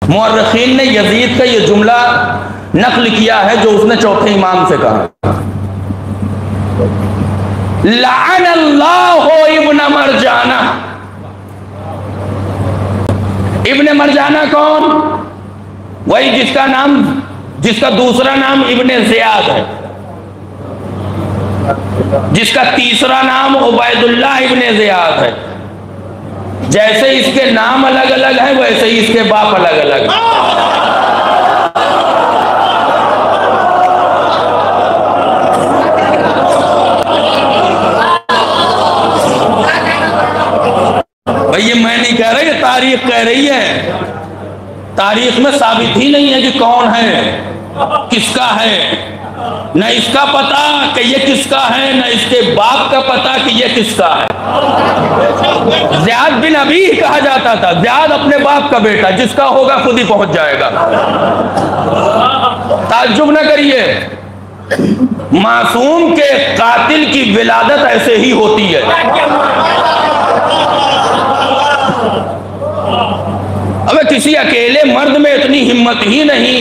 मुअर्रिखीन ने यजीद का ये जुमला नकल किया है जो उसने चौथे इमाम से कहा, लाअनल्लाहु इब्न मरजाना। इब्न मरजाना कौन? वही जिसका दूसरा नाम इब्न ज़ियाद है, जिसका तीसरा नाम उबैदुल्लाह इब्न ज़ियाद है। जैसे इसके नाम अलग अलग है वैसे ही इसके बाप अलग अलग है। भाई ये मैं नहीं कह रहा, ये तारीख कह रही है। तारीख में साबित ही नहीं है कि कौन है, किसका है, न इसका पता कि ये किसका है, न इसके बाप का पता कि ये किसका है। ज़ियाद बिन अबी कहा जाता था, ज़ियाद अपने बाप का बेटा, जिसका होगा खुद ही पहुंच जाएगा। ताज्जुब न करिए, मासूम के कातिल की विलादत ऐसे ही होती है। अब किसी अकेले मर्द में इतनी हिम्मत ही नहीं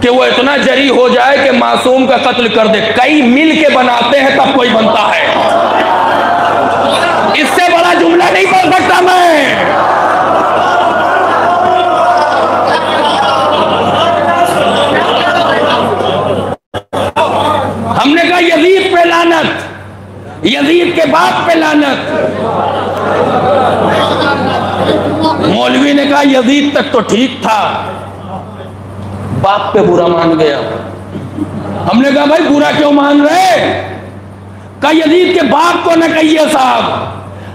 कि वो इतना जरी हो जाए कि मासूम का कत्ल कर दे। कई मिल के बनाते हैं तब कोई बनता है। इससे बड़ा जुमला नहीं पढ़ सकता मैं। हमने कहा यजीद पे लानत, यजीद के बाप पे लानत। मौलवी ने कहा यजीद तक तो ठीक था, बाप पे बुरा मान गया। हमने कहा भाई बुरा क्यों मान रहे? कहा यजीद के बाप को न कहिए साहब।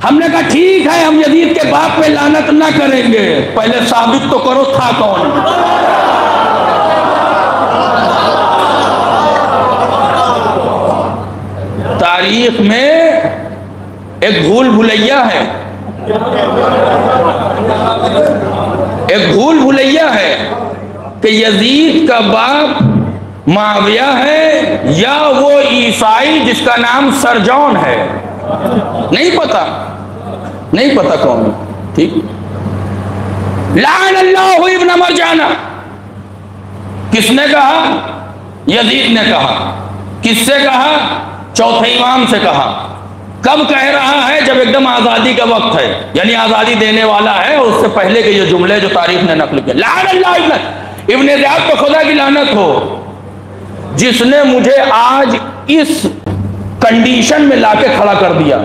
हमने कहा ठीक है, हम यजीद के बाप पे लानत न करेंगे, पहले साबित तो करो था कौन। तारीख में एक भूल भुलैया है, एक भूल भुलैया है कि यजीद का बाप मुआविया है या वो ईसाई जिसका नाम सरजौन है। नहीं पता, नहीं पता कौन। ठीक, लाअनल्लाहु इब्न मरजाना किसने कहा? यजीद ने कहा। किससे कहा? चौथे इमाम से कहा। कब कह रहा है? जब एकदम आजादी का वक्त है, यानी आजादी देने वाला है, और उससे पहले के ये जुमले जो तारीख ने नकल किए। लाअनल्लाहु इब्न ज़ियाद को खुदा की लानत हो, जिसने मुझे आज इस कंडीशन में लाके खड़ा कर दिया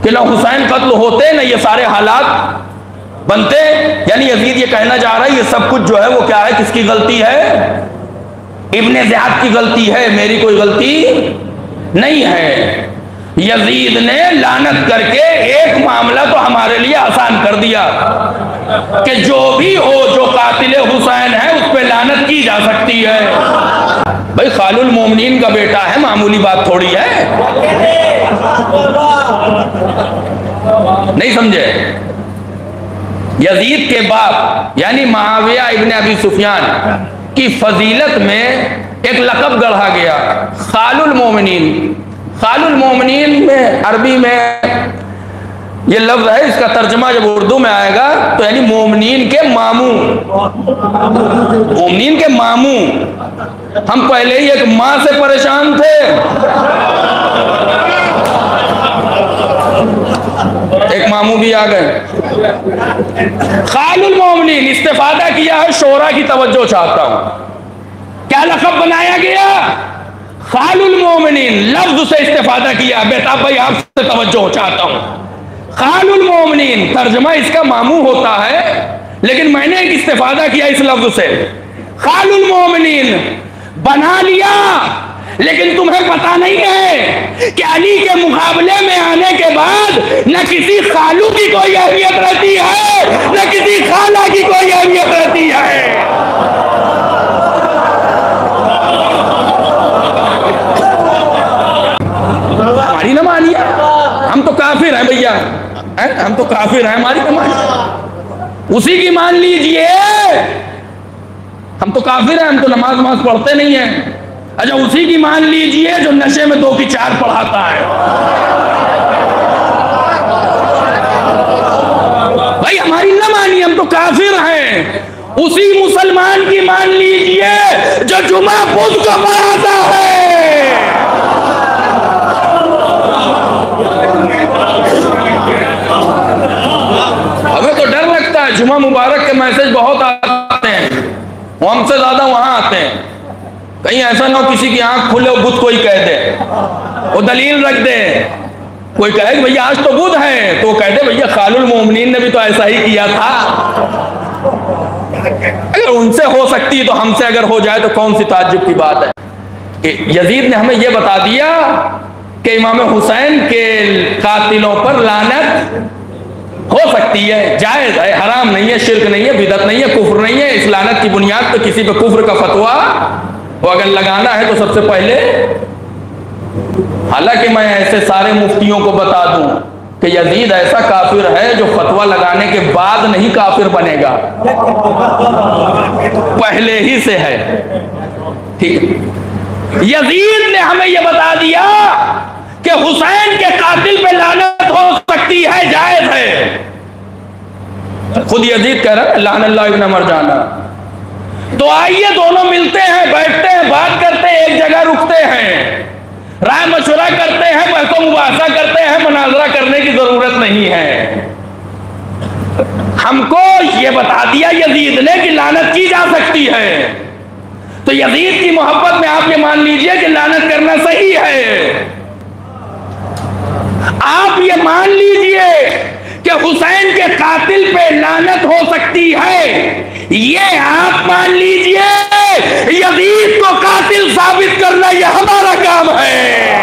कि ना हुसैन कत्ल होते ना ये सारे हालात बनते। यानी यजीद ये कहना चाह रहा है ये सब कुछ जो है वो क्या है, किसकी गलती है? इब्न ज़ियाद की गलती है, मेरी कोई गलती नहीं है। यजीद ने लानत करके एक मामला तो हमारे लिए आसान कर दिया कि जो भी हो, जो कातिल हुसैन है उस पर लानत की जा सकती है। भाई खालुल मोमिनीन का बेटा है, मामूली बात थोड़ी है। नहीं समझे? यजीद के बाप यानी मुआविया इब्न अबी सुफियान की फजीलत में एक लक़ब गढ़ा गया, खालुल मोमिनीन। खालुल मोमिनीन में अरबी में ये लफ्ज है, इसका तर्जमा जब उर्दू में आएगा तो यानी मोमिनीन के मामू, मोमिनीन के मामू। हम पहले ही एक माँ से परेशान थे, एक मामू भी आ गए। खालुल मोमिनीन इस्तेफादा किया है, शोरा की तवज्जो चाहता हूं। क्या लक़ब बनाया गया? खालुल मोमिनीन, लफ्ज से इस्तेफादा किया। बेताब भाई आपसे तवज्जो चाहता हूं। खालुल मोमिनीन तर्जमा इसका मामू होता है, लेकिन मैंने एक इस्तेफादा किया इस लफ्ज से। खालुल मोमिनीन बना लिया, लेकिन तुम्हें पता नहीं है कि अली के मुकाबले में आने के बाद न किसी खालू की कोई अहमियत रहती है, न किसी खाला की कोई अहमियत रहती है। हमारी न मानिए, हम तो काफिर हैं भैया, हम तो काफिर हैं, हमारी न मानिए, उसी की मान लीजिए। हम तो काफिर हैं, हम तो नमाज पढ़ते नहीं हैं। अच्छा उसी की मान लीजिए जो नशे में 2 की 4 पढ़ाता है। भाई हमारी हमारी न मानिए, हम तो काफिर हैं। उसी मुसलमान की मान लीजिए जो जुमा बुध को पढ़ाता है। हमें तो डर लगता है, जुमा मुबारक के मैसेज बहुत आते हैं, वो हमसे ज्यादा वहां आते हैं। कहीं ऐसा ना हो किसी की आंख खुले और बुध कोई कह दे, वो दलील रख दे। कोई कहे कि भैया आज तो बुध है, तो कहते भैया खालुल मोमिनीन ने भी तो ऐसा ही किया था। अगर उनसे हो सकती है तो हमसे अगर हो जाए तो कौन सी ताज्जुब की बात है। यजीद ने हमें यह बता दिया कि इमाम हुसैन के कातिलों पर लानत हो सकती है, जायज है, हराम नहीं है, शिर्क नहीं है, बिदअत नहीं है, कुफ्र नहीं है। इस लानत की बुनियाद पर किसी पे कुफ्र का फतवा वो अगर लगाना है तो सबसे पहले, हालांकि मैं ऐसे सारे मुफ्तियों को बता दूं कि यजीद ऐसा काफिर है जो फतवा लगाने के बाद नहीं काफिर बनेगा, पहले ही से है। ठीक, यजीद ने हमें यह बता दिया कि हुसैन के कातिल पे लानत हो सकती है, जायज है। खुद यजीद कह रहा है लानल्लाह इब्न मरजाना। तो आइए दोनों मिलते हैं, बैठते हैं, बात करते हैं, एक जगह रुकते हैं, राय मशवरा करते हैं, बहस मुबाहसा करते हैं। मुनाजरा करने की जरूरत नहीं है। हमको ये बता दिया यजीद ने कि लानत की जा सकती है, तो यजीद की मोहब्बत में आप ये मान लीजिए कि लानत करना सही है। आप ये मान लीजिए कि हुसैन के कातिल पे लानत हो सकती है, ये आप मान लीजिए। यजीद को कातिल साबित करना ये हमारा काम है।